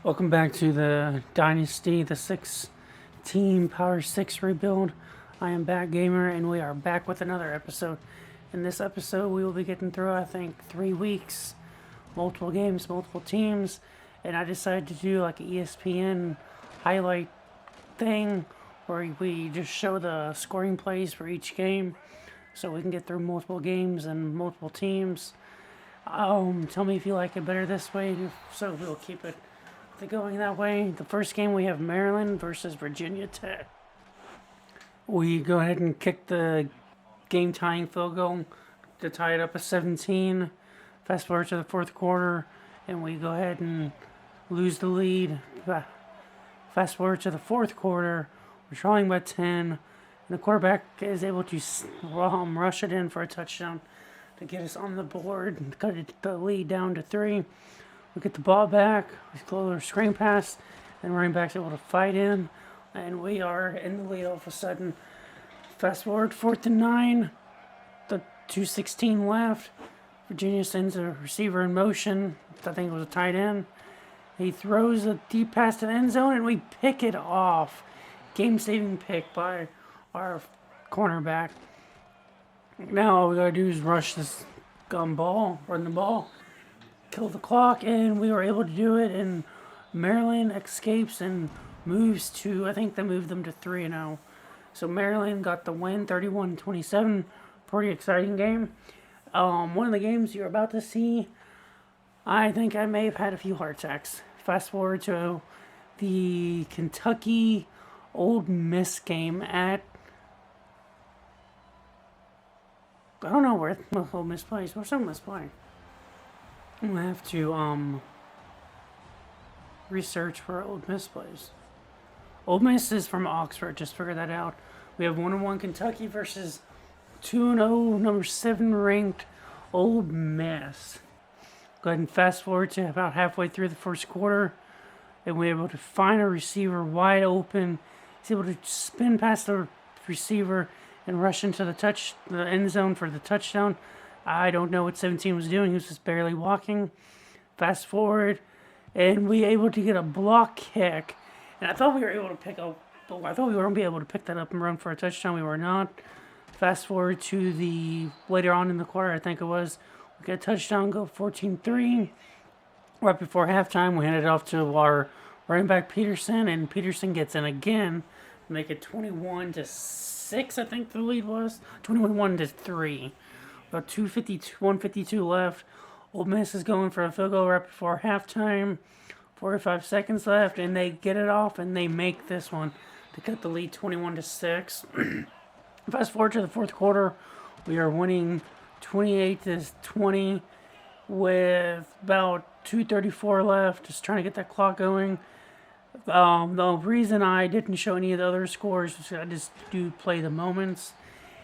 Welcome back to the Dynasty, the 6-team Power 6 rebuild. I am Back Gamer, and we are back with another episode. In this episode, we will be getting through, I think, 3 weeks, multiple games, multiple teams, and I decided to do like an ESPN highlight thing where we just show the scoring plays for each game so we can get through multiple games and multiple teams. Tell me if you like it better this way, so we'll keep it going that way. The first game we have Maryland versus Virginia Tech. We go ahead and kick the game tying field goal to tie it up at 17. Fast forward to the fourth quarter, and we go ahead and lose the lead. Fast forward to the fourth quarter, we're trailing by 10, and the quarterback is able to rush it in for a touchdown to get us on the board and cut the lead down to 3. We get the ball back, we throw a screen pass, and running back's able to fight in, and we are in the lead all of a sudden. Fast forward, 4th and 9, the 2:16 left. Virginia sends a receiver in motion. I think it was a tight end. He throws a deep pass to the end zone, and we pick it off. Game-saving pick by our cornerback. Now all we gotta do is rush this run the ball, kill the clock, and we were able to do it, and Maryland escapes and moves to, I think they moved them to 3-0. So Maryland got the win, 31-27. Pretty exciting game. One of the games you're about to see, I think I may have had a few heart attacks. Fast forward to the Kentucky Ole Miss game at, I don't know where Ole Miss plays. Where's Ole Miss playing? I'm gonna have to research where Ole Miss plays. Ole Miss is from Oxford. Just figure that out. We have 1-1 Kentucky versus 2-0 number 7 ranked Ole Miss. Go ahead and fast forward to about halfway through the first quarter, and we're able to find a receiver wide open. He's able to spin past the receiver and rush into the end zone for the touchdown. I don't know what 17 was doing. He was just barely walking. Fast forward, and we able to get a block kick. And I thought we were able to pick up. I thought we were going to be able to pick that up and run for a touchdown. We were not. Fast forward to the later on in the quarter, I think it was. We get a touchdown, go 14-3. Right before halftime, we handed it off to our running back Peterson, and Peterson gets in again to make it 21-6. I think the lead was 21-3. About 152 left. Ole Miss is going for a field goal right before halftime. 45 seconds left, and they get it off, and they make this one to cut the lead 21-6. Fast forward to the fourth quarter, we are winning 28-20 with about 2:34 left. Just trying to get that clock going. The reason I didn't show any of the other scores was I just do play the moments,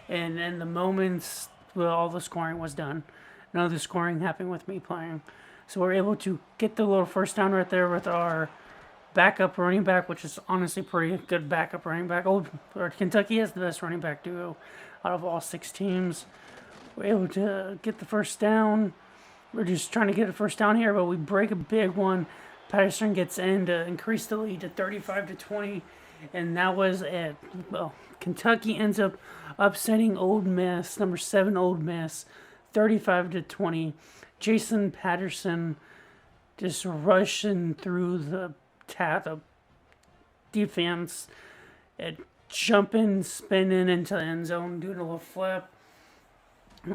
and in the moments, well, all the scoring was done. None of the scoring happened with me playing. So we're able to get the little first down right there with our backup running back, which is honestly pretty good backup running back. Kentucky has the best running back duo out of all 6 teams. We're able to get the first down. We're just trying to get a first down here, but we break a big one. Patterson gets in to increase the lead to 35-20, and that was it. Well, Kentucky ends up upsetting Ole Miss, number 7 Ole Miss, 35-20. Jason Patterson just rushing through the defense, and jumping, spinning into the end zone, doing a little flip.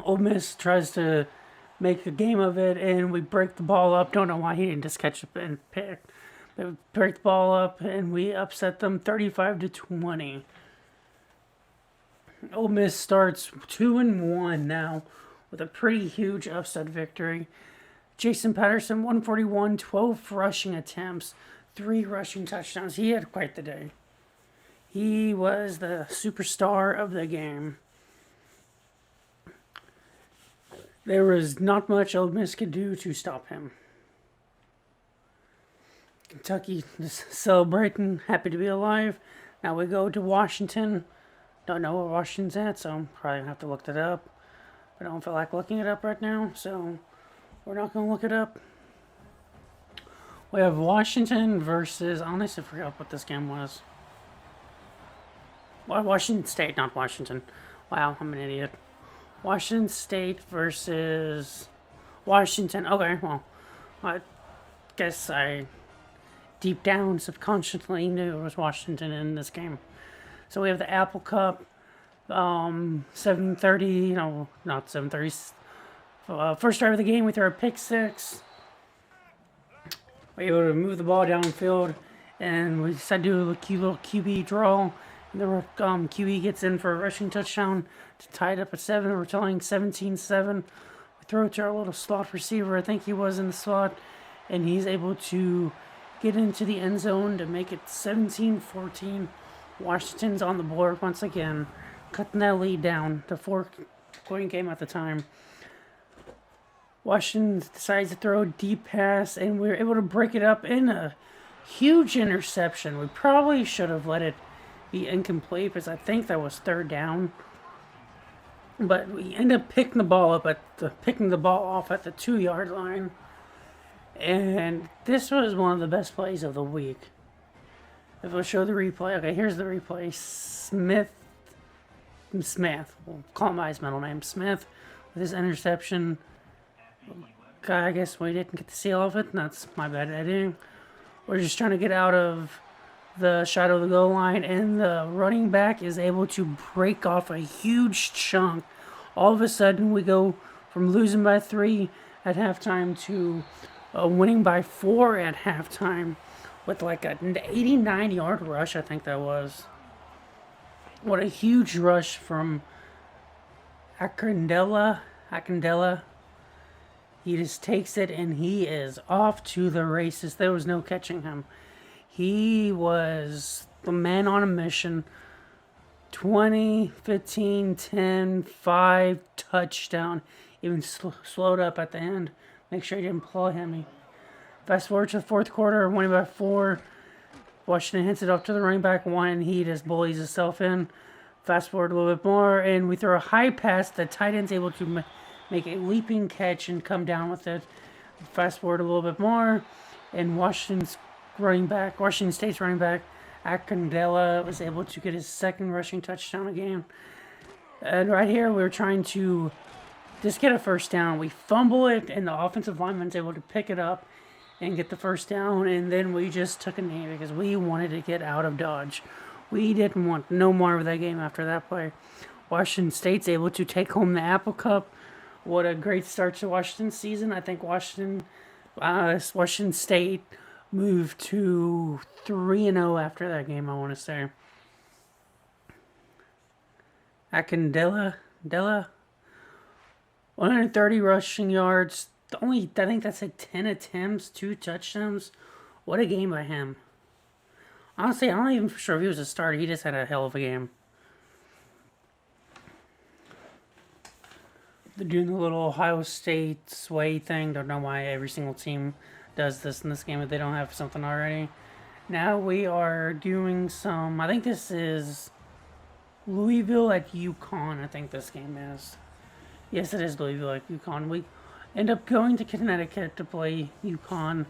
Ole Miss tries to make the game of it, and we break the ball up. Don't know why he didn't just catch it and pick. But we break the ball up, and we upset them 35-20. Ole Miss starts 2-1 now with a pretty huge upset victory. Jason Patterson, 141, 12 rushing attempts, 3 rushing touchdowns. He had quite the day. He was the superstar of the game. There was not much Ole Miss could do to stop him. Kentucky is celebrating, happy to be alive. Now we go to Washington. Don't know where Washington's at, so I'm probably going to have to look that up. I don't feel like looking it up right now, so we're not going to look it up. We have Washington versus. I honestly forgot what this game was. Washington State, not Washington. Wow, I'm an idiot. Washington State versus Washington. Okay, well, I guess I deep down subconsciously knew it was Washington in this game. So we have the Apple Cup, 7:30. No, not 7:30. First drive of the game, we throw a pick six. We're able to move the ball downfield, and we decided to do a cute little QB draw. And the QB gets in for a rushing touchdown to tie it up at 7. We're telling 17-7. We throw it to our little slot receiver. I think he was in the slot, and he's able to get into the end zone to make it 17-14. Washington's on the board once again, cutting that lead down to 4-point game at the time. Washington decides to throw a deep pass, and we were able to break it up in a huge interception. We probably should have let it be incomplete because I think that was third down. But we end up picking the ball off at the 2-yard line. And this was one of the best plays of the week. If we'll show the replay. Okay, here's the replay. Smith. We'll call him by his middle name. Smith with his interception. I guess we didn't get to see all of it, and that's my bad editing. We're just trying to get out of the shadow of the goal line, and the running back is able to break off a huge chunk. All of a sudden, we go from losing by 3 at halftime to winning by 4 at halftime with like an 89-yard rush, I think that was. What a huge rush from Akindele. He just takes it, and he is off to the races. There was no catching him. He was the man on a mission. 20, 15, 10, 5, touchdown. Even slowed up at the end. Make sure he didn't play him. Fast forward to the fourth quarter, winning by 4. Washington hands it off to the running back 1, and he just bullies himself in. Fast forward a little bit more, and we throw a high pass. The tight end's able to make a leaping catch and come down with it. Fast forward a little bit more, and Washington State's running back, Akindele, was able to get his second rushing touchdown again. And right here, we were trying to just get a first down. We fumble it, and the offensive lineman's able to pick it up and get the first down, and then we just took a knee because we wanted to get out of Dodge. We didn't want no more of that game after that play. Washington State's able to take home the Apple Cup. What a great start to Washington's season. I think Washington State moved to 3-0 after that game, I want to say. Akindele, 130 rushing yards. I think that's like 10 attempts, 2 touchdowns. What a game by him. Honestly, I'm not even sure if he was a starter. He just had a hell of a game. They're doing the little Ohio State sway thing. Don't know why every single team does this in this game if they don't have something already. Now we are doing some. I think this is Louisville at UConn. I think this game is. Yes, it is Louisville at UConn. We end up going to Connecticut to play UConn.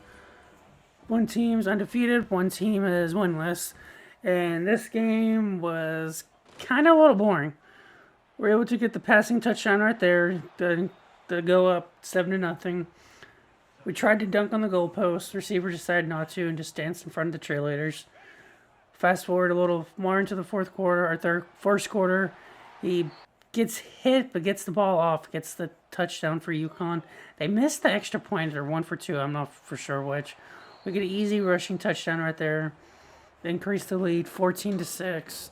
One team's undefeated, one team is winless. And this game was kind of a little boring. We're able to get the passing touchdown right there to go up 7-0. We tried to dunk on the goalpost. Receiver decided not to and just danced in front of the cheerleaders. Fast forward a little more into the first quarter. He gets hit but gets the ball off, gets the touchdown for UConn. They missed the extra point or 1 for 2. I'm not for sure which. We get an easy rushing touchdown right there. Increase the lead 14-6.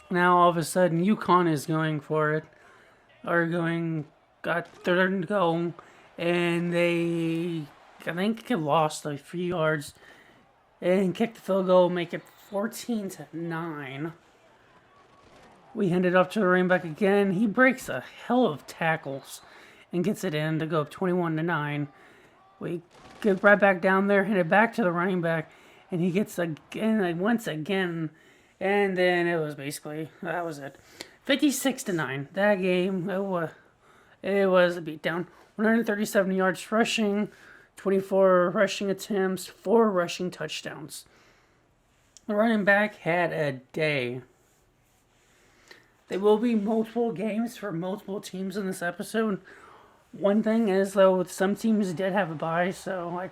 Now all of a sudden UConn is going for it. Got third and goal. And I think lost a few yards. And kicked the field goal, make it 14-9. We hand it off to the running back again. He breaks a hell of tackles and gets it in to go up 21-9. We get right back down there, hand it back to the running back, and he gets once again. And then it was that was it. 56-9. That game, it was a beatdown. 137 yards rushing, 24 rushing attempts, 4 rushing touchdowns. The running back had a day. There will be multiple games for multiple teams in this episode. One thing is, though, some teams did have a bye, so, like,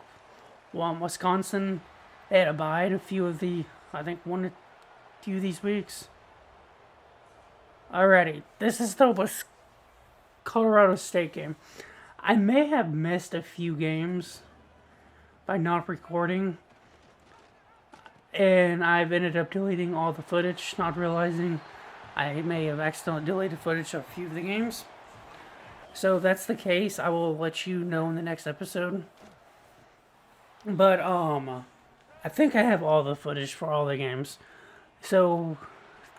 Wisconsin, they had a bye in a few of the, I think, a few of these weeks. Alrighty, this is the Colorado State game. I may have missed a few games by not recording, and I've ended up deleting all the footage, not realizing I may have accidentally deleted footage of a few of the games. So if that's the case, I will let you know in the next episode. But I think I have all the footage for all the games. So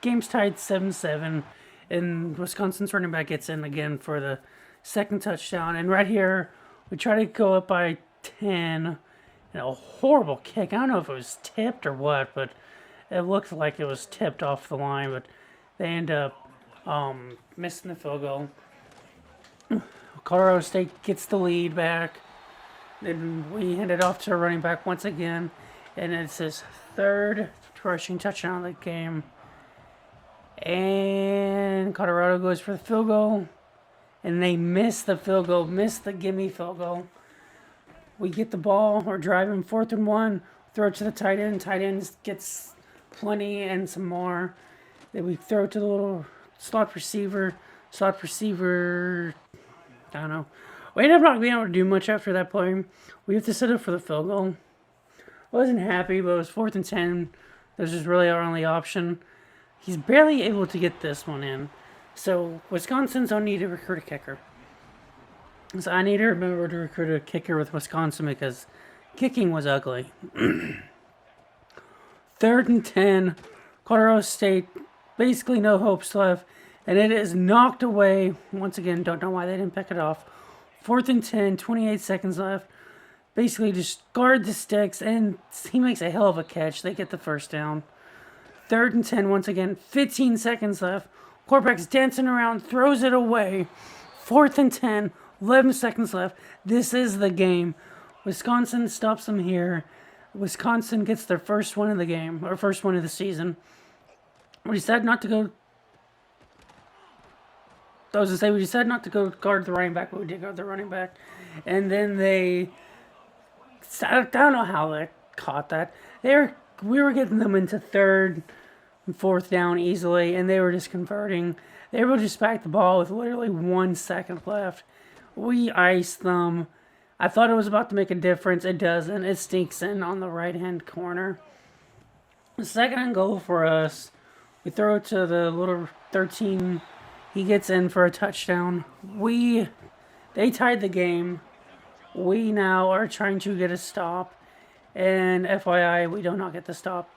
game's tied 7-7, and Wisconsin's running back gets in again for the second touchdown. And right here, we try to go up by 10. And a horrible kick. I don't know if it was tipped or what, but it looked like it was tipped off the line. But they end up missing the field goal. Colorado State gets the lead back. Then we hand it off to a running back once again. And it's his third rushing touchdown of the game. And Colorado goes for the field goal. And they miss the field goal, miss the gimme field goal. We get the ball, we're driving 4th and 1, throw it to the tight end. Tight end gets plenty and some more. Then we throw it to the little slot receiver. Slot receiver, I don't know. We ended up not being able to do much after that play. We have to set up for the field goal. I wasn't happy, but it was 4th and 10. This is really our only option. He's barely able to get this one in. So Wisconsin's don't need to recruit a kicker. So I need to remember to recruit a kicker with Wisconsin because kicking was ugly. 3rd and 10, Colorado State, basically no hopes left, and it is knocked away. Once again, don't know why they didn't pick it off. 4th and 10, 28 seconds left. Basically just guard the sticks, and he makes a hell of a catch. They get the first down. 3rd and 10, once again, 15 seconds left. Quarterback's dancing around, throws it away. 4th and 10, 11 seconds left. This is the game. Wisconsin stops them here. Wisconsin gets their first one of the game, or first one of the season. We decided not to go. We decided not to go guard the running back, but we did guard the running back. And then I don't know how they caught that. We were getting them into 3rd and 4th down easily, and they were just converting. They were just back the ball with literally 1 second left. We iced them. I thought it was about to make a difference. It doesn't. It sneaks in on the right-hand corner. 2nd and goal for us. We throw it to the little 13. He gets in for a touchdown. They tied the game. We now are trying to get a stop. And FYI, we do not get the stop.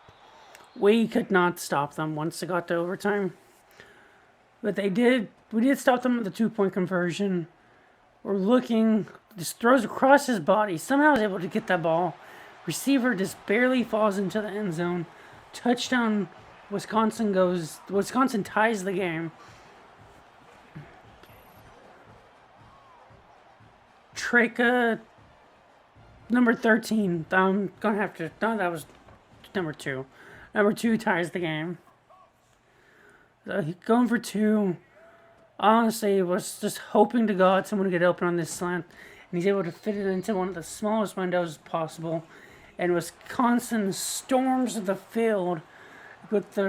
We could not stop them once it got to overtime. But we did stop them with the 2-point conversion. We're looking, just throws across his body. Somehow is able to get that ball. Receiver just barely falls into the end zone. Touchdown, Wisconsin ties the game. Treka, number 13. I'm going to have to, no, that was number 2. Number 2 ties the game. So he's going for 2. Honestly, was just hoping to God someone would get open on this slant, and he's able to fit it into one of the smallest windows possible. And Wisconsin storms the field with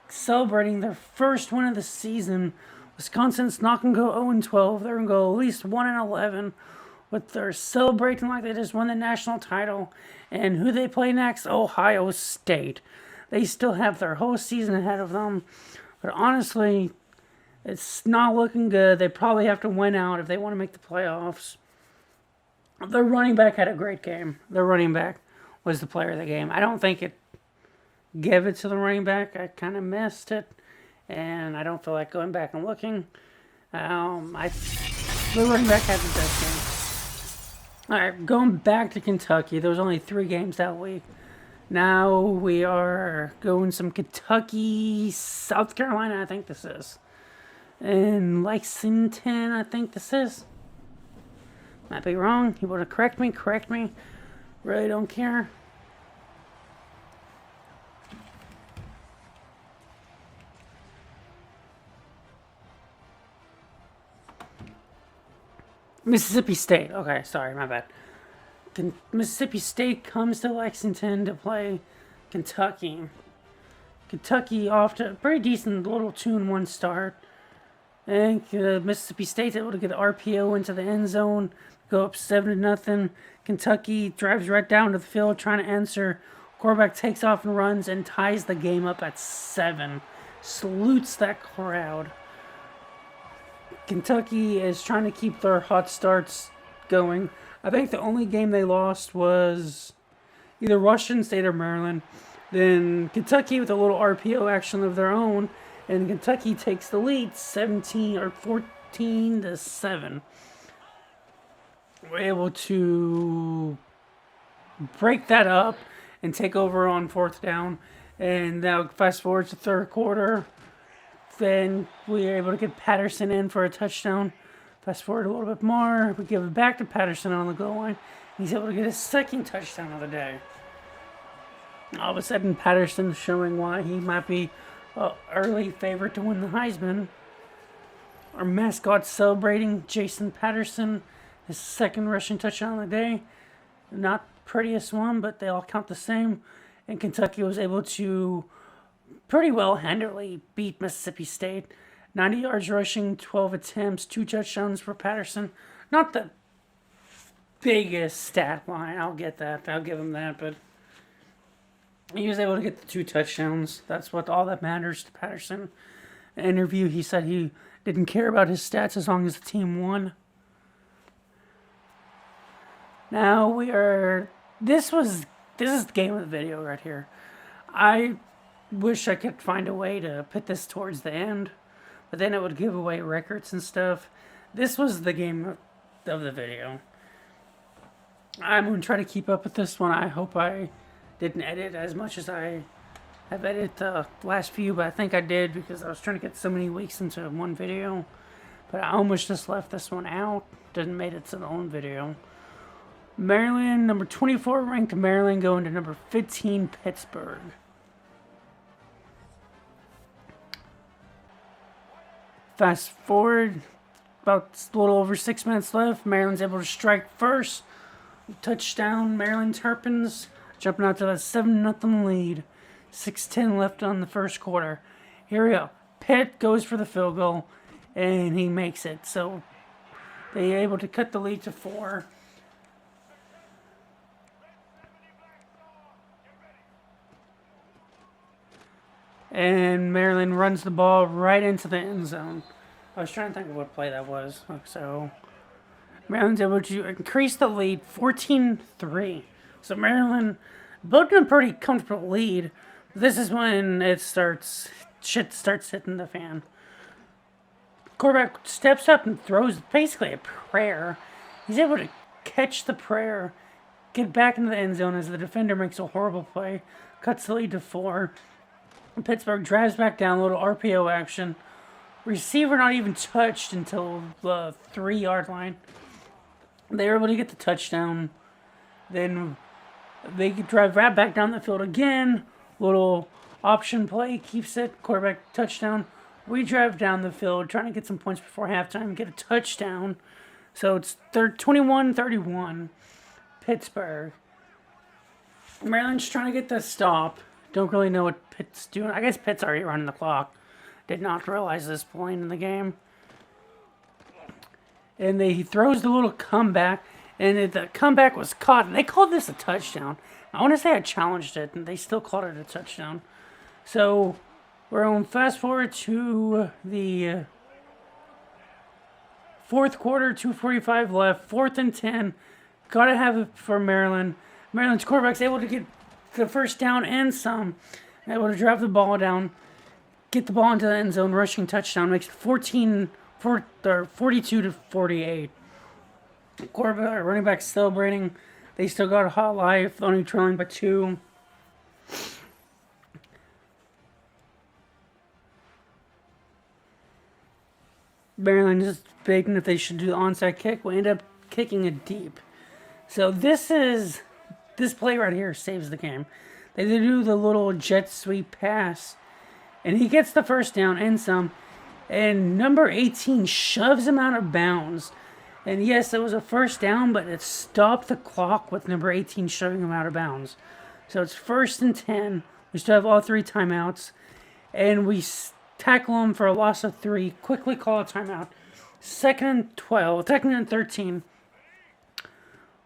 celebrating their first win of the season. Wisconsin's not going to go 0-12. They're going to go at least 1-11. But they're celebrating like they just won the national title. And who they play next? Ohio State. They still have their whole season ahead of them. But honestly, it's not looking good. They probably have to win out if they want to make the playoffs. Their running back had a great game. Their running back was the player of the game. I don't think it gave it to the running back. I kind of missed it. And I don't feel like going back and looking. The running back had the best game. Alright, going back to Kentucky. There was only 3 games that week. Now we are going some Kentucky, South Carolina, I think this is. And Lexington, I think this is. Might be wrong. You want to correct me? Correct me. Really don't care. Mississippi State. Okay, sorry, my bad. Mississippi State comes to Lexington to play Kentucky. Kentucky off to a pretty decent little 2-1 start. And Mississippi State's able to get an RPO into the end zone, go up 7-0. Kentucky drives right down to the field trying to answer. Quarterback takes off and runs and ties the game up at 7. Salutes that crowd. Kentucky is trying to keep their hot starts going. I think the only game they lost was either Washington State or Maryland. Then Kentucky with a little RPO action of their own, and Kentucky takes the lead 14-7. We're able to break that up and take over on 4th down. And now fast forward to 3rd quarter. Then we are able to get Patterson in for a touchdown. Fast forward a little bit more. We give it back to Patterson on the goal line. He's able to get his 2nd touchdown of the day. All of a sudden, Patterson showing why he might be an early favorite to win the Heisman. Our mascot celebrating Jason Patterson, his 2nd rushing touchdown of the day. Not prettiest one, but they all count the same. And Kentucky was able to pretty well handily beat Mississippi State. 90 yards rushing, 12 attempts, 2 touchdowns for Patterson. Not the biggest stat line, I'll get that. I'll give him that, but he was able to get the 2 touchdowns. That's all that matters to Patterson. In an interview, he said he didn't care about his stats as long as the team won. Now this is the game of the video right here. I wish I could find a way to put this towards the end, but then it would give away records and stuff. This was the game of the video. I'm going to try to keep up with this one. I hope I didn't edit as much as I have edited the last few, but I think I did because I was trying to get so many weeks into one video. But I almost just left this one out. Didn't make it to the own video. Maryland, number 24 ranked Maryland going to number 15 Pittsburgh. Fast forward, about a little over 6 minutes left. Maryland's able to strike first. Touchdown, Maryland Terrapins, jumping out to that 7-0 lead. 6:10 left on the 1st quarter. Here we go. Pitt goes for the field goal, and he makes it. So they're able to cut the lead to 4. And Maryland runs the ball right into the end zone. I was trying to think of what play that was. So Maryland's able to increase the lead 14-3. So Maryland building a pretty comfortable lead. This is when shit starts hitting the fan. Quarterback steps up and throws basically a prayer. He's able to catch the prayer, get back into the end zone as the defender makes a horrible play, cuts the lead to 4. Pittsburgh drives back down, a little RPO action. Receiver not even touched until the 3-yard line. They were able to get the touchdown. Then they drive right back down the field again. Little option play, keeps it. Quarterback touchdown. We drive down the field, trying to get some points before halftime, get a touchdown. So it's 21-31, Pittsburgh. Maryland's trying to get the stop. Don't really know what Pitt's doing. I guess Pitt's already running the clock. Did not realize this point in the game. And he throws the little comeback, and the comeback was caught. And they called this a touchdown. I want to say I challenged it, and they still called it a touchdown. So we're on fast forward to the 4th quarter, 2:45 left, 4th and 10. Gotta have it for Maryland. Maryland's quarterback's able to get the first down and some. Able to drive the ball down, get the ball into the end zone, rushing touchdown, makes it 42-48. Quarterback, running back celebrating. They still got a hot life, only trailing by 2. Maryland is debating if they should do the onside kick. We end up kicking it deep. So this play right here saves the game. They do the little jet sweep pass, and he gets the first down and some. And number 18 shoves him out of bounds. And yes, it was a first down, but it stopped the clock with number 18 shoving him out of bounds. So it's 1st and 10. We still have all 3 timeouts. And we tackle him for a loss of 3. Quickly call a timeout. 2nd and 12. 2nd and 13.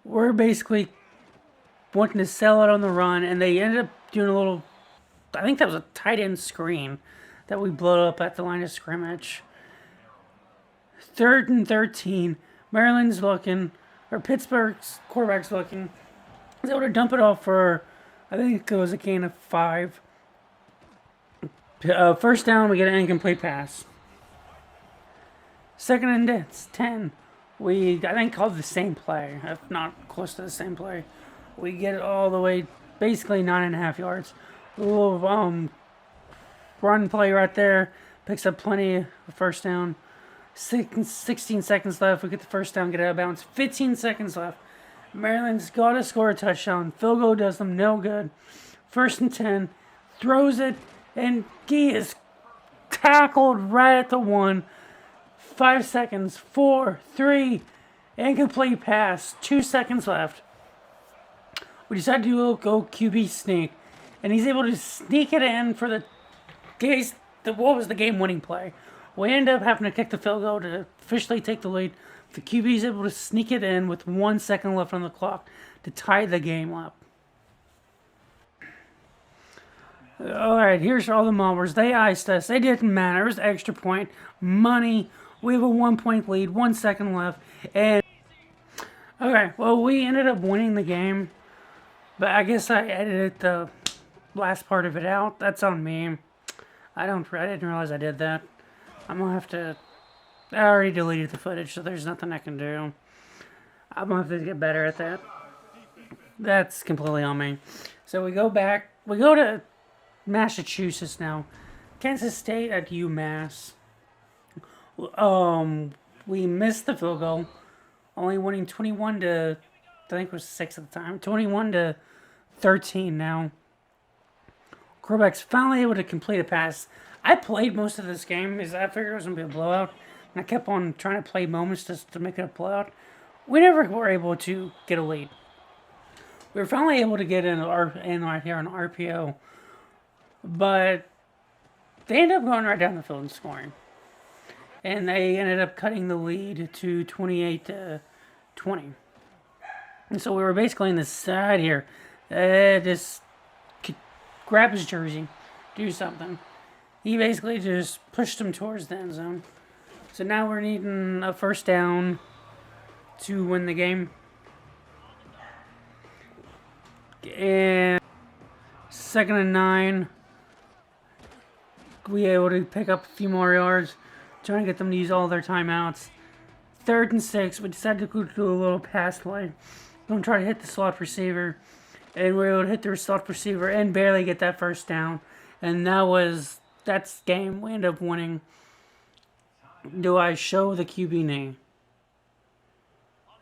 We're basically wanting to sell it on the run. And they ended up doing a little, I think that was a tight end screen that we blew up at the line of scrimmage. 3rd and 13. Maryland's looking, or Pittsburgh's quarterback's looking. He's able to dump it off for, I think it was a gain of 5. First down, we get an incomplete pass. 2nd and 10. We, I think, called the same play, if not close to the same play. We get it all the way, basically 9.5 yards. A little run play right there. Picks up plenty of first down. 16 seconds left. We get the first down, get out of bounds. 15 seconds left. Maryland's got to score a touchdown. Field goal does them no good. 1st and 10. Throws it, and he is tackled right at the 1. 5 seconds. 4, 3. Incomplete pass. 2 seconds left. We decide to go QB sneak. And he's able to sneak it in for the game-winning play. We end up having to kick the field goal to officially take the lead. The QB is able to sneak it in with 1 second left on the clock to tie the game up. Alright, here's all the mobbers. They iced us. They didn't matter. It was extra point. Money. We have a 1-point lead. 1 second left. And okay, well, we ended up winning the game. But I guess I edited the last part of it out. That's on me. I didn't realize I did that. I'm gonna have to. I already deleted the footage, so there's nothing I can do. I'm gonna have to get better at that. That's completely on me. So we go back. We go to Massachusetts now. Kansas State at UMass. We missed the field goal, only winning 21 to, I think it was 6 at the time. 21 to 13 now. Quarterback's finally able to complete a pass. I played most of this game because I figured it was going to be a blowout. And I kept on trying to play moments just to make it a blowout. We never were able to get a lead. We were finally able to get in right here on RPO. But they ended up going right down the field and scoring. And they ended up cutting the lead to 28 to 20. And so we were basically in the side here. Just grab his jersey, do something. He basically just pushed him towards the end zone. So now we're needing a first down to win the game. And 2nd and 9. We were able to pick up a few more yards, trying to get them to use all their timeouts. 3rd and 6. We decided to do a little pass play. Don't try to hit the slot receiver. And we were able to hit the slot receiver and barely get that first down. And that's game. We end up winning. Do I show the QB knee?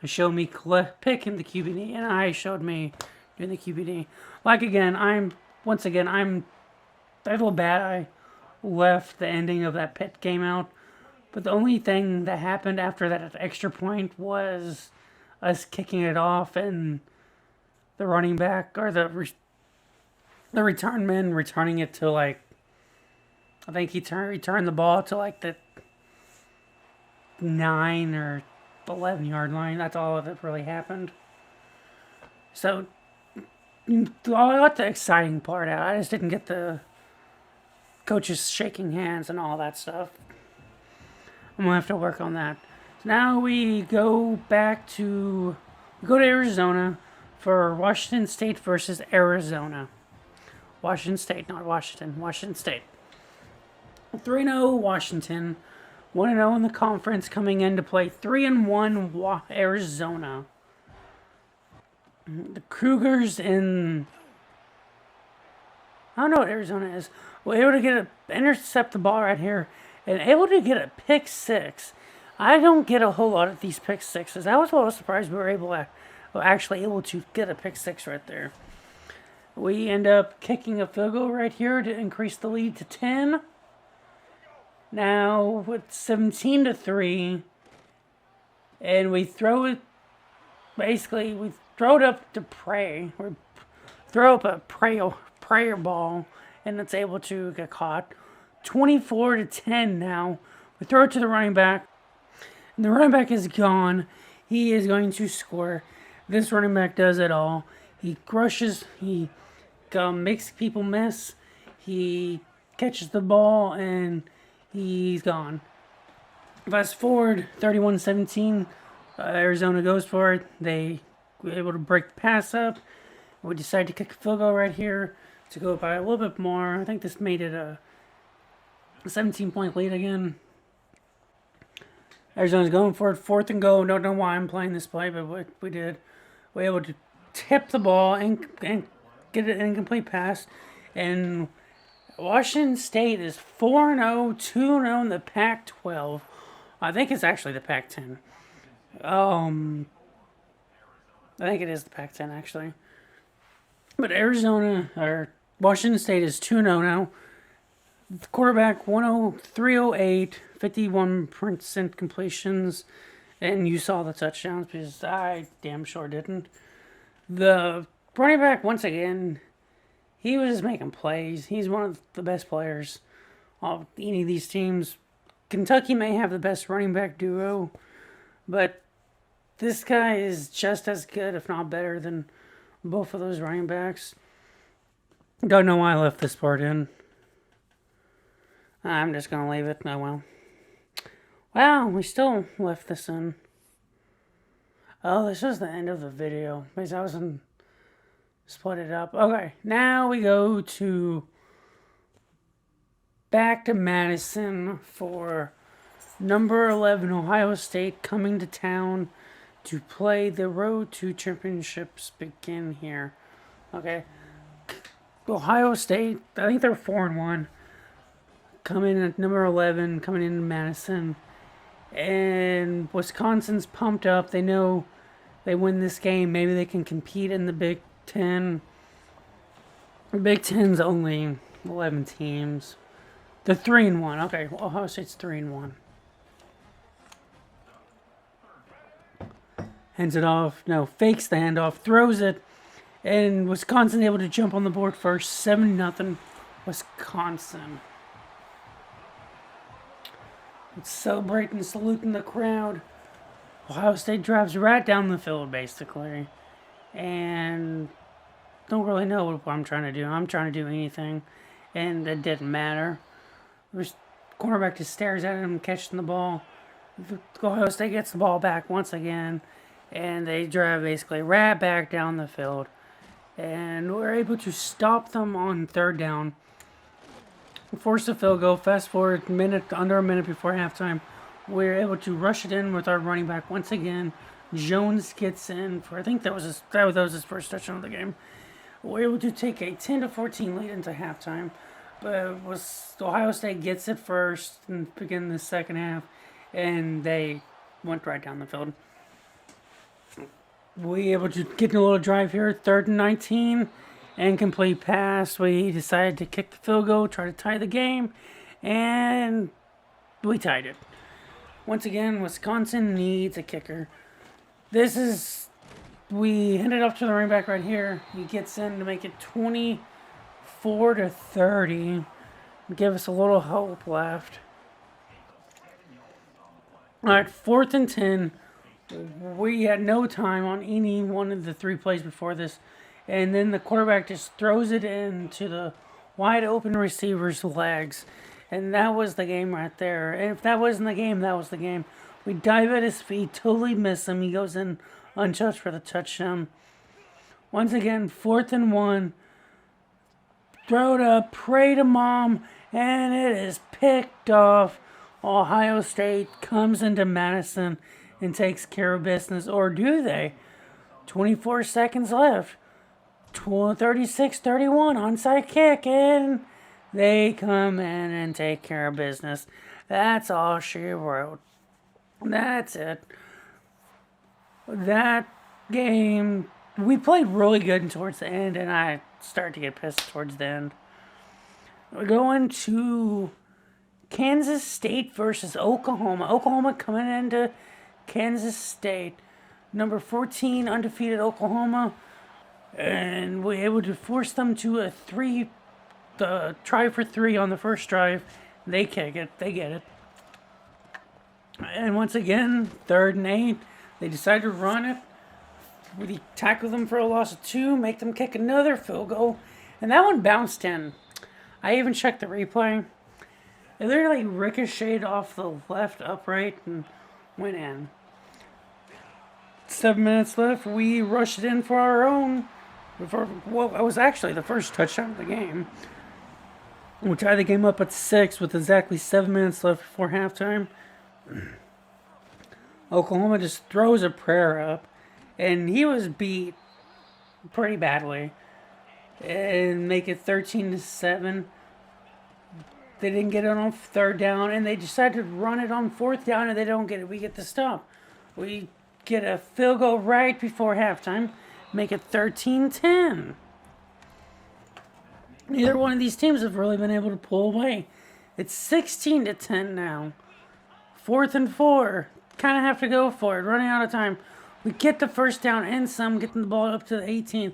I showed me picking the QB knee, and I showed me doing the QB knee. I feel bad I left the ending of that Pitt game out. But the only thing that happened after that extra point was us kicking it off and the running back or the return man returning it to I think he returned the ball to the 9 or 11 yard line. That's all that really happened. So I got the exciting part out. I just didn't get the coaches shaking hands and all that stuff. I'm gonna have to work on that. So now we go to Arizona for Washington State versus Arizona. Washington State, not Washington. Washington State. 3-0 Washington. 1-0 in the conference, coming in to play 3-1 Arizona. The Cougars in... I don't know what Arizona is. We're able to intercept the ball right here and able to get a pick 6. I don't get a whole lot of these pick sixes. I was a little surprised we were actually able to get a pick six right there. We end up kicking a field goal right here to increase the lead to 10. Now with 17-3, and we throw it. Basically, we throw it up to pray. We throw up a prayer ball, and it's able to get caught. 24-10 now. We throw it to the running back. And the running back is gone. He is going to score. This running back does it all. He rushes. He makes people miss. He catches the ball, and he's gone. Fast forward, 31-17. Arizona goes for it. They were able to break the pass up. We decide to kick a field goal right here to go by a little bit more. I think this made it a 17-point lead again. Arizona's going for it. 4th and goal. Don't know why I'm playing this play, but what we did. We were able to tip the ball and get an incomplete pass. And Washington State is 4-0, 2-0 in the Pac-12. I think it's actually the Pac-10. I think it is the Pac-10, actually. But Washington State is 2-0 now. The quarterback, 308, 51% completions. And you saw the touchdowns because I damn sure didn't. The running back, once again, he was just making plays. He's one of the best players of any of these teams. Kentucky may have the best running back duo, but this guy is just as good, if not better, than both of those running backs. Don't know why I left this part in. I'm just going to leave it. Oh, well. Wow, we still left this in. Oh, this was the end of the video. Because I wasn't split it up. Okay, now we go back to Madison for number 11 Ohio State coming to town to play. The road to championships begin here. Okay. Ohio State, I think they're 4-1. Coming at number 11, coming into Madison. And Wisconsin's pumped up. They know they win this game. Maybe they can compete in the Big Ten. The Big Ten's only 11 teams. They're 3-1. Okay, Ohio State's 3-1. Hands it off. No, fakes the handoff. Throws it. And Wisconsin able to jump on the board first. 7-0 Wisconsin. Celebrating, saluting the crowd. Ohio State drives right down the field, basically. And don't really know what I'm trying to do. I'm trying to do anything. And it didn't matter. The cornerback just stares at him, catching the ball. Ohio State gets the ball back once again. And they drive basically right back down the field. And we're able to stop them on 3rd down. Force a field goal. Fast forward under a minute before halftime. We're able to rush it in with our running back once again. Jones gets in for, I think that was his first touchdown of the game. We're able to take a 10-14 lead into halftime. But Ohio State gets it first and begin the second half. And they went right down the field. We able to get a little drive here. 3rd and 19. Incomplete pass. We decided to kick the field goal, try to tie the game, and we tied it. Once again, Wisconsin needs a kicker. We handed off to the running back right here. He gets in to make it 24-30. Give us a little hope left. All right, 4th and 10. We had no time on any one of the 3 plays before this. And then the quarterback just throws it into the wide open receiver's legs. And that was the game right there. And if that wasn't the game, that was the game. We dive at his feet, totally miss him. He goes in untouched for the touchdown. Once again, 4th and 1. Throw it up, pray to mom, and it is picked off. Ohio State comes into Madison and takes care of business. Or do they? 24 seconds left. 36-31 onside kick, and they come in and take care of business. That's all she wrote. That's it. That game, we played really good towards the end, and I started to get pissed towards the end. We're going to Kansas State versus Oklahoma. Oklahoma coming into Kansas State. Number 14, undefeated Oklahoma. And we able to force them to a try for three on the first drive. They kick it. They get it. And once again, 3rd and 8. They decide to run it. We tackle them for a loss of 2, make them kick another field goal. And that one bounced in. I even checked the replay. It literally ricocheted off the left upright and went in. 7 minutes left. We rushed it in for our own. Well, it was actually the first touchdown of the game. We tied the game up at 6 with exactly 7 minutes left before halftime. Oklahoma just throws a prayer up, and he was beat pretty badly, and make it 13-7. They didn't get it on 3rd down, and they decided to run it on 4th down, and they don't get it. We get the stop. We get a field goal right before halftime, make it 13-10. Neither one of these teams have really been able to pull away. It's 16-10 now. 4th and 4. Kind of have to go for it. Running out of time. We get the first down and some, getting the ball up to the 18.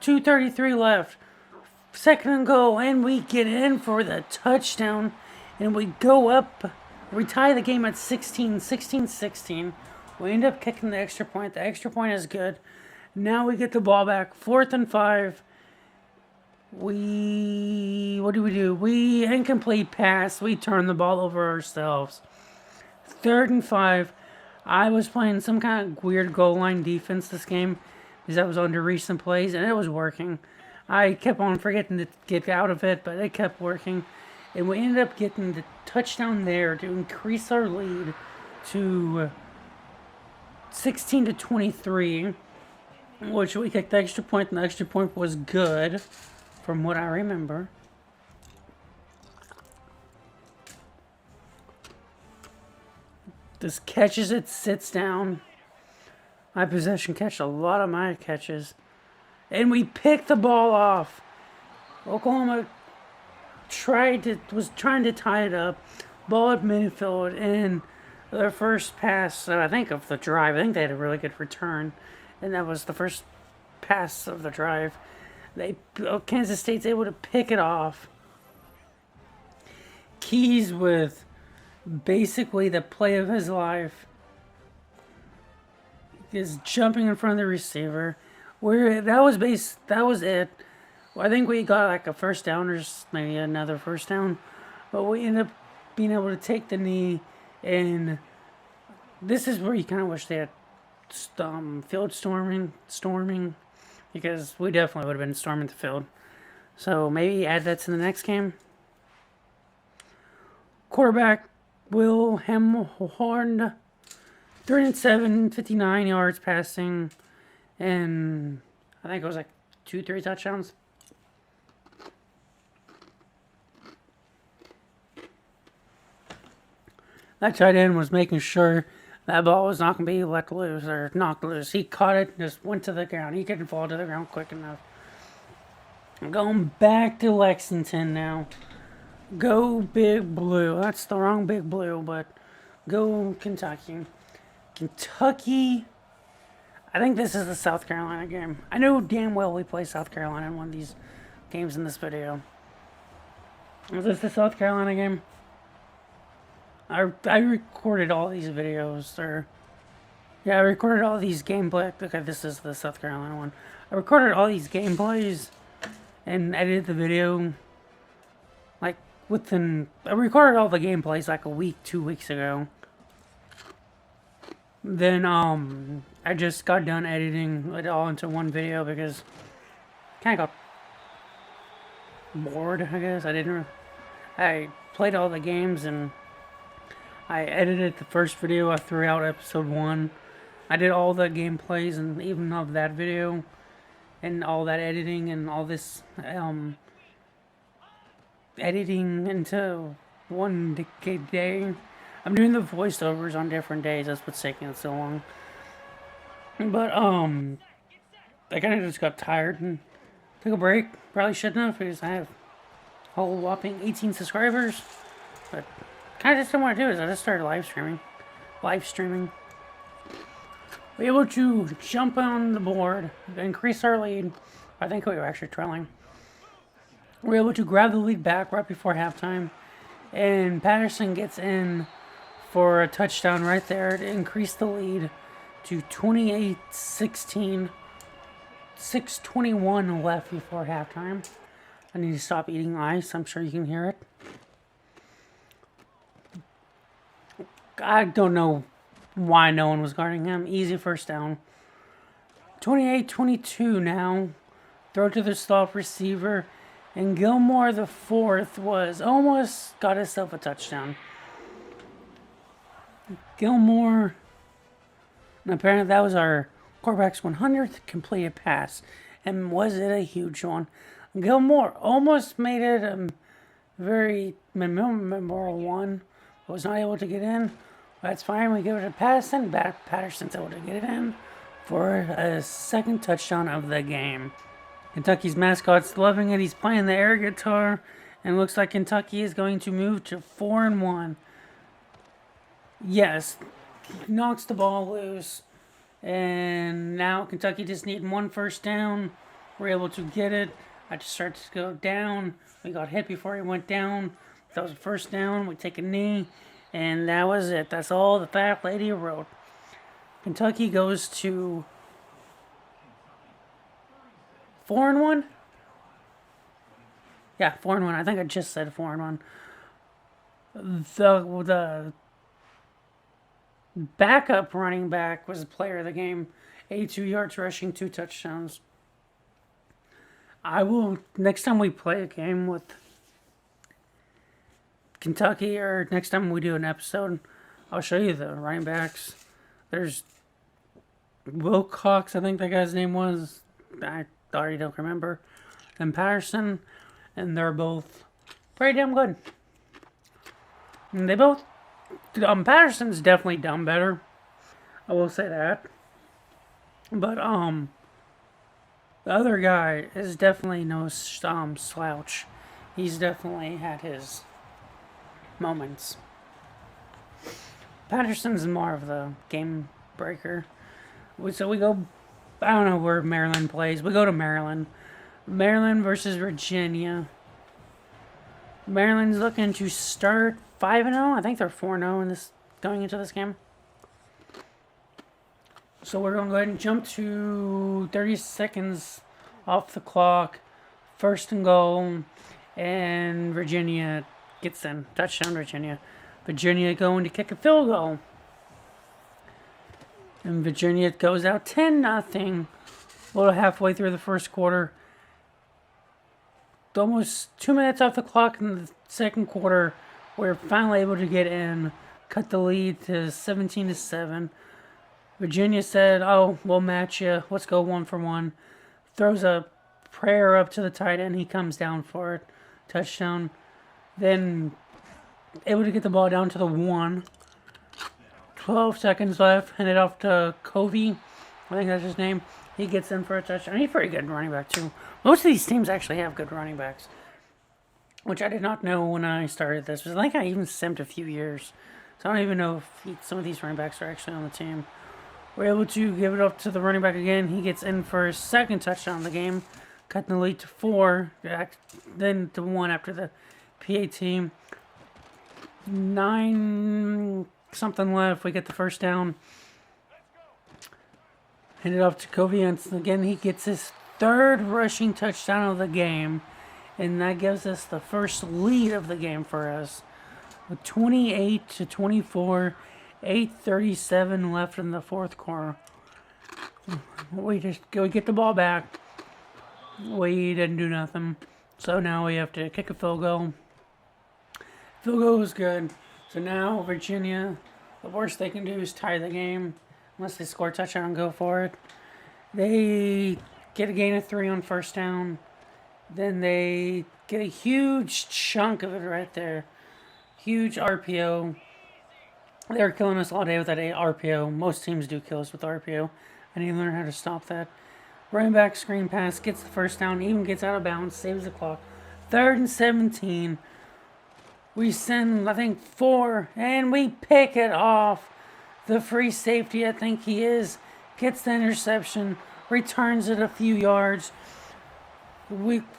2:33 left. 2nd and goal, and we get in for the touchdown. And we go up. We tie the game at 16. We end up kicking the extra point. The extra point is good. Now we get the ball back. 4th and 5. What do? We incomplete pass. We turn the ball over ourselves. 3rd and 5. I was playing some kind of weird goal line defense this game because I was under recent plays, and it was working. I kept on forgetting to get out of it, but it kept working. And we ended up getting the touchdown there to increase our lead to 16-23, which we kicked the extra point, and the extra point was good, from what I remember. This catches it, sits down. My possession catch, a lot of my catches. And we picked the ball off. Oklahoma was trying to tie it up. Ball at midfield, and their first pass, I think, of the drive. I think they had a really good return, and that was the first pass of the drive. Kansas State's able to pick it off. Keys with basically the play of his life is jumping in front of the receiver. That was it. I think we got like a first down or maybe another first down, but we ended up being able to take the knee, and this is where you kind of wish they had field storming, because we definitely would have been storming the field. So maybe add that to the next game. Quarterback Will Hemhorn, 3-7, 59 yards passing, and I think it was like 2-3 touchdowns. That tight end was making sure that ball was not going to be let loose or knocked loose. He caught it, just went to the ground. He couldn't fall to the ground quick enough. I'm going back to Lexington now. Go Big Blue. That's the wrong Big Blue, but go Kentucky. Kentucky. I think this is the South Carolina game. I know damn well we play South Carolina in one of these games in this video. Is this the South Carolina game? I recorded all these videos, I recorded all these gameplay. Okay, this is the South Carolina one. I recorded all these gameplays and edited the video like I recorded all the gameplays like a week, 2 weeks ago. Then I just got done editing it all into one video because kind of got bored, I guess. I played all the games and I edited the first video. I threw out episode 1. I did all the gameplays and even of that video and all that editing and all this editing into one day. I'm doing the voiceovers on different days. That's what's taking it so long. But I kind of just got tired and took a break. Probably shouldn't have because I have a whole whopping 18 subscribers. But kind of just didn't want to do it. I just started live streaming. We were able to jump on the board, increase our lead. I think we were actually trailing. We were able to grab the lead back right before halftime, and Patterson gets in for a touchdown right there to increase the lead to 28-16. 6:21 left before halftime. I need to stop eating ice. I'm sure you can hear it. I don't know why no one was guarding him. Easy first down. 28-22 now. Throw to the slot receiver. And Gilmore, the fourth, was almost got himself a touchdown. Gilmore, and apparently that was our quarterback's 100th completed pass. And was it a huge one? Gilmore almost made it a very memorable one, but was not able to get in. That's fine. We give it a pass, and Patterson's able to get it in for a second touchdown of the game. Kentucky's mascot's loving it. He's playing the air guitar, and looks like Kentucky is going to move to 4-1. Yes, he knocks the ball loose, and now Kentucky just needing one first down. We're able to get it. I just started to go down. We got hit before he went down. That was a first down. We take a knee, and that was it. That's all the fat lady wrote. Kentucky goes to 4-1. Yeah, 4-1. I think I just said 4-1. The backup running back was the player of the game. 82 yards rushing, 2 touchdowns. I will, next time we play a game with Kentucky, or next time we do an episode, I'll show you the running backs. There's Wilcox, I think that guy's name was. I already don't remember. And Patterson, and they're both pretty damn good. And they both, Patterson's definitely done better. I will say that. But the other guy is definitely no slouch. He's definitely had his moments. Patterson's more of the game breaker. So we go, I don't know where Maryland plays. We go to Maryland. Maryland versus Virginia. Maryland's looking to start 5-0. I think they're 4-0 in this, going into this game. So we're going to go ahead and jump to 30 seconds off the clock. First and goal. And Virginia gets in. Touchdown, Virginia. Virginia going to kick a field goal. And Virginia goes out 10-0. A little halfway through the first quarter. Almost 2 minutes off the clock in the second quarter. We're finally able to get in. Cut the lead to 17-7. Virginia said, "Oh, we'll match you. Let's go 1-for-1." Throws a prayer up to the tight end. He comes down for it. Touchdown. Then able to get the ball down to the 1. 12 seconds left. Hand it off to Covey. I think that's his name. He gets in for a touchdown. He's pretty good running back, too. Most of these teams actually have good running backs, which I did not know when I started this. I think I even simped a few years. So I don't even know if some of these running backs are actually on the team. We're able to give it up to the running back again. He gets in for his second touchdown of the game. Cutting the lead to 4. Then to 1 after the PA team. 9 something left. We get the first down. Hand it off to Covey. And again, he gets his third rushing touchdown of the game. And that gives us the first lead of the game for us. 28-24. 8:37 left in the fourth quarter. We get the ball back. We didn't do nothing. So now we have to kick a field goal. Field goal was good. So now Virginia, the worst they can do is tie the game. Unless they score a touchdown and go for it. They get a gain of 3 on first down. Then they get a huge chunk of it right there. Huge RPO. They were killing us all day with that RPO. Most teams do kill us with RPO. I need to learn how to stop that. Running back screen pass, gets the first down, even gets out of bounds, saves the clock. 3rd and 17. We send, I think, 4, and we pick it off. The free safety, I think he is, gets the interception, returns it a few yards.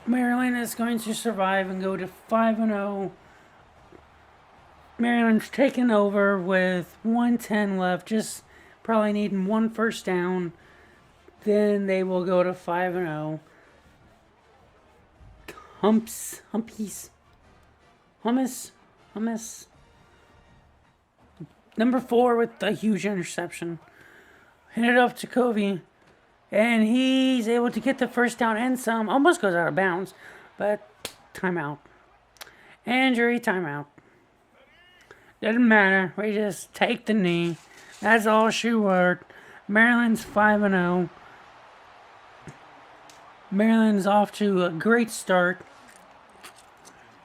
Maryland is going to survive and go to 5-0. Maryland's taking over with 1:10 left, just probably needing one first down. Then they will go to 5-0. Humpies. Hummus. Number 4 with a huge interception. Handed off to Covey. And he's able to get the first down and some. Almost goes out of bounds. But timeout. Injury timeout. Doesn't matter. We just take the knee. That's all she worked. Maryland's 5-0. Maryland's off to a great start.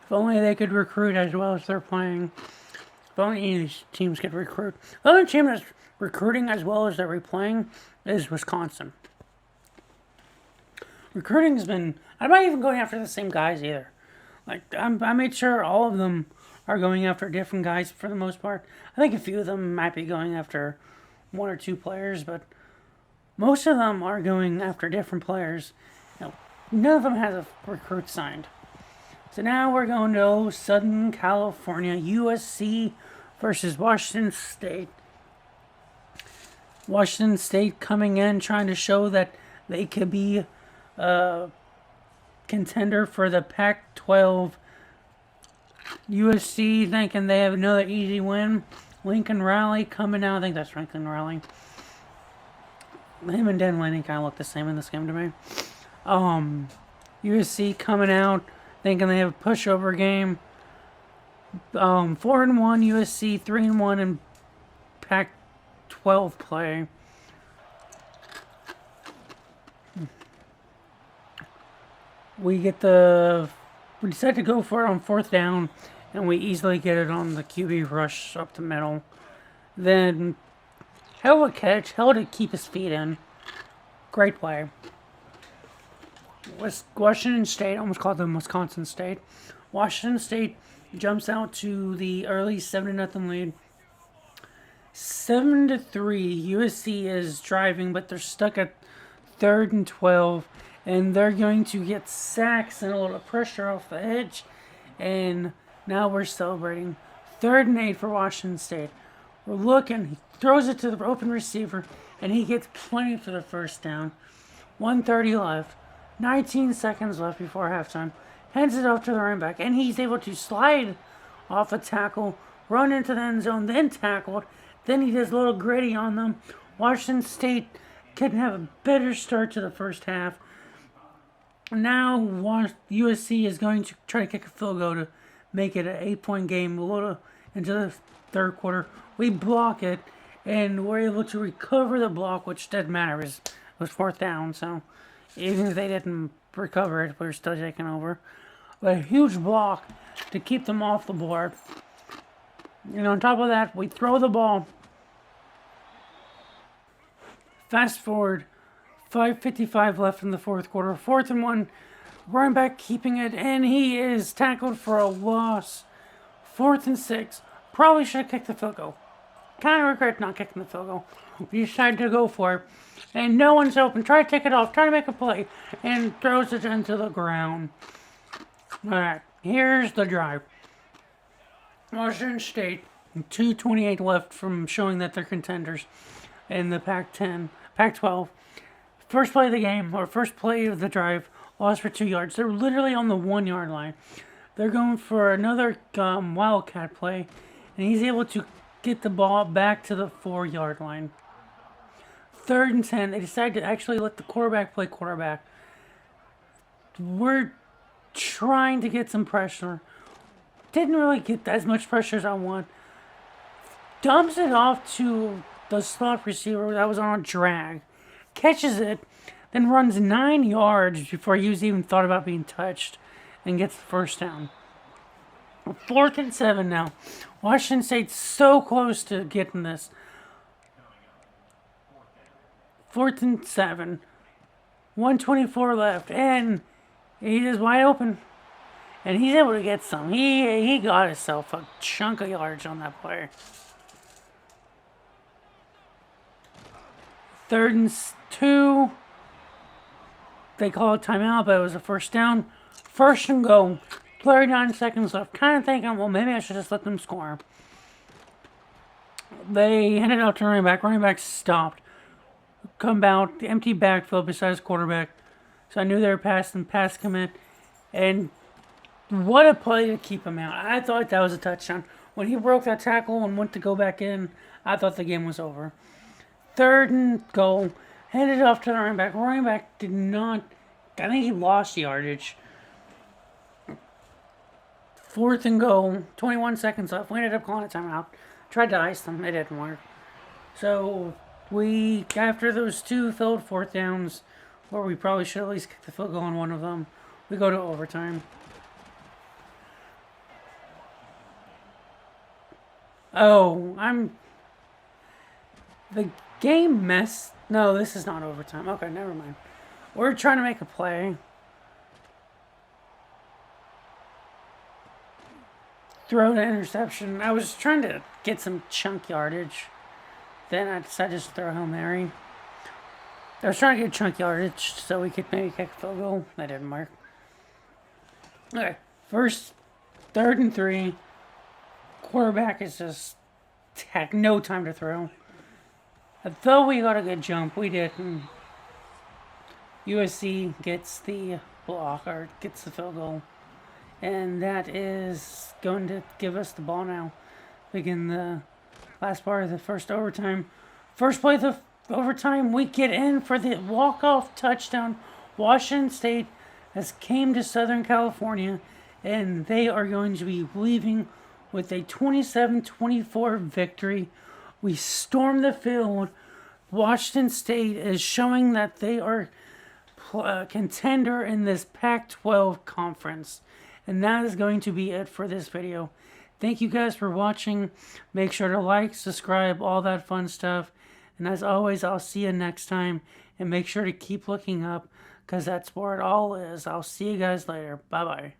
If only they could recruit as well as they're playing. If only any of these teams could recruit. The only team that's recruiting as well as they're replaying is Wisconsin. Recruiting's been... I'm not even going after the same guys either. I made sure all of them are going after different guys for the most part. I think a few of them might be going after 1 or 2 players, but most of them are going after different players. None of them has a recruit signed. So now we're going to Southern California, USC versus Washington State. Washington State coming in, trying to show that they could be a contender for the Pac-12. USC thinking they have another easy win. Lincoln Riley coming out. I think that's Franklin Riley. Him and Dan Lanning kind of look the same in this game to me. USC coming out thinking they have a pushover game. 4-1 USC, 3-1 in Pac-12 play. We decide to go for it on 4th down, and we easily get it on the QB rush up the middle. Then, hell of a catch, hell to keep his feet in. Great play. Washington State, almost called them Wisconsin State. Washington State jumps out to the early 7-0 lead. 7-3, USC is driving, but they're stuck at 3rd and 12. And they're going to get sacks and a little pressure off the edge. And now we're celebrating. 3rd and 8 for Washington State. We're looking. He throws it to the open receiver. And he gets plenty for the first down. 1:30 left. 19 seconds left before halftime. Hands it off to the running back. And he's able to slide off a tackle. Run into the end zone. Then tackled. Then he does a little gritty on them. Washington State can have a better start to the first half. Now, USC is going to try to kick a field goal to make it an 8-point game a little into the 3rd quarter. We block it, and we're able to recover the block, which doesn't matter. It was 4th down, so even if they didn't recover it, we're still taking over. But a huge block to keep them off the board. And on top of that, we throw the ball. Fast forward. 5:55 left in the 4th quarter. 4th and 1. Running back keeping it, and he is tackled for a loss. 4th and 6. Probably should have kicked the field goal. Kind of regret not kicking the field goal. We decided to go for it, and no one's open. Try to take it off. Try to make a play, and throws it into the ground. All right, here's the drive. Washington State, 2:28 left from showing that they're contenders in the Pac-12. First play of the game, or first play of the drive, lost for 2 yards. They're literally on the 1-yard line. They're going for another wildcat play, and he's able to get the ball back to the 4-yard line. 3rd and 10. They decide to actually let the quarterback play quarterback. We're trying to get some pressure. Didn't really get as much pressure as I want. Dumps it off to the slot receiver that was on a drag. Catches it, then runs 9 yards before he was even thought about being touched, and gets the first down. 4th and 7 now. Washington State's so close to getting this. 4th and 7. 124 left, and he is wide open. And he's able to get some. He got himself a chunk of yards on that player. 3rd and 2. They call it timeout, but it was a first down. 1st and goal. 39 seconds left. Kind of thinking, well, maybe I should just let them score. They handed out to running back. Running back stopped. Come out, the empty backfield besides quarterback. So I knew they were passing pass commit. And what a play to keep him out. I thought that was a touchdown. When he broke that tackle and went to go back in, I thought the game was over. 3rd and goal. Handed off to the running back. Running back did not... I think he lost yardage. 4th and goal. 21 seconds left. We ended up calling a timeout. Tried to ice them. It didn't work. So... after those 2 failed 4th downs, where we probably should at least kick the field goal on one of them, we go to overtime. Oh, the game messed... No, this is not overtime. Okay, never mind. We're trying to make a play. Throw to interception. I was trying to get some chunk yardage. Then I decided to just throw a Hail Mary. I was trying to get chunk yardage so we could maybe kick a field goal. That didn't work. Okay. 3rd and 3. Quarterback is just had no time to throw. Though we got a good jump, we didn't. USC gets the block, or gets the field goal. And that is going to give us the ball now. Begin the last part of the first overtime. First play of the overtime, we get in for the walk-off touchdown. Washington State has came to Southern California, and they are going to be leaving with a 27-24 victory. We storm the field. Washington State is showing that they are a contender in this Pac-12 conference. And that is going to be it for this video. Thank you guys for watching. Make sure to like, subscribe, all that fun stuff. And as always, I'll see you next time. And make sure to keep looking up, because that's where it all is. I'll see you guys later. Bye-bye.